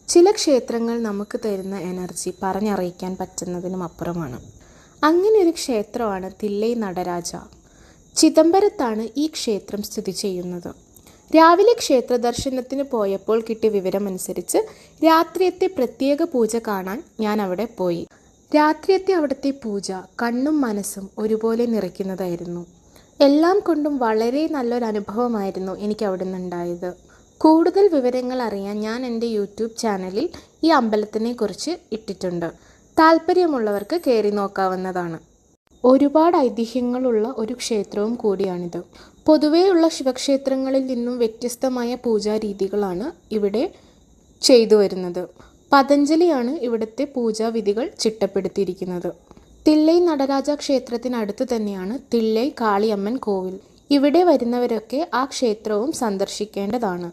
ചില ക്ഷേത്രങ്ങൾ നമുക്ക് തരുന്ന എനർജി പറഞ്ഞറിയിക്കാൻ പറ്റുന്നതിനും അപ്പുറമാണ്. അങ്ങനെ ഒരു ക്ഷേത്രമാണ് തില്ലൈ നടരാജ. ചിദംബരത്താണ് ഈ ക്ഷേത്രം സ്ഥിതി ചെയ്യുന്നത്. രാവിലെ ക്ഷേത്ര ദർശനത്തിന് പോയപ്പോൾ കിട്ടിയ വിവരമനുസരിച്ച് രാത്രിയത്തെ പ്രത്യേക പൂജ കാണാൻ ഞാൻ അവിടെ പോയി. രാത്രിയത്തെ അവിടുത്തെ പൂജ കണ്ണും മനസ്സും ഒരുപോലെ നിറയ്ക്കുന്നതായിരുന്നു. എല്ലാം കൊണ്ടും വളരെ നല്ലൊരു അനുഭവമായിരുന്നു എനിക്ക് അവിടെ നിന്നുണ്ടായത്. കൂടുതൽ വിവരങ്ങൾ അറിയാൻ ഞാൻ എൻ്റെ യൂട്യൂബ് ചാനലിൽ ഈ അമ്പലത്തിനെ കുറിച്ച് ഇട്ടിട്ടുണ്ട്. താല്പര്യമുള്ളവർക്ക് കയറി നോക്കാവുന്നതാണ്. ഒരുപാട് ഐതിഹ്യങ്ങളുള്ള ഒരു ക്ഷേത്രവും കൂടിയാണിത്. പൊതുവെയുള്ള ശിവക്ഷേത്രങ്ങളിൽ നിന്നും വ്യത്യസ്തമായ പൂജാരീതികളാണ് ഇവിടെ ചെയ്തു വരുന്നത്. പതഞ്ജലിയാണ് ഇവിടുത്തെ പൂജാവിധികൾ ചിട്ടപ്പെടുത്തിയിരിക്കുന്നത്. തില്ലൈ നടരാജ ക്ഷേത്രത്തിനടുത്ത് തന്നെയാണ് തില്ലൈ കാളിയമ്മൻ കോവിൽ. ഇവിടെ വരുന്നവരൊക്കെ ആ ക്ഷേത്രവും സന്ദർശിക്കേണ്ടതാണ്.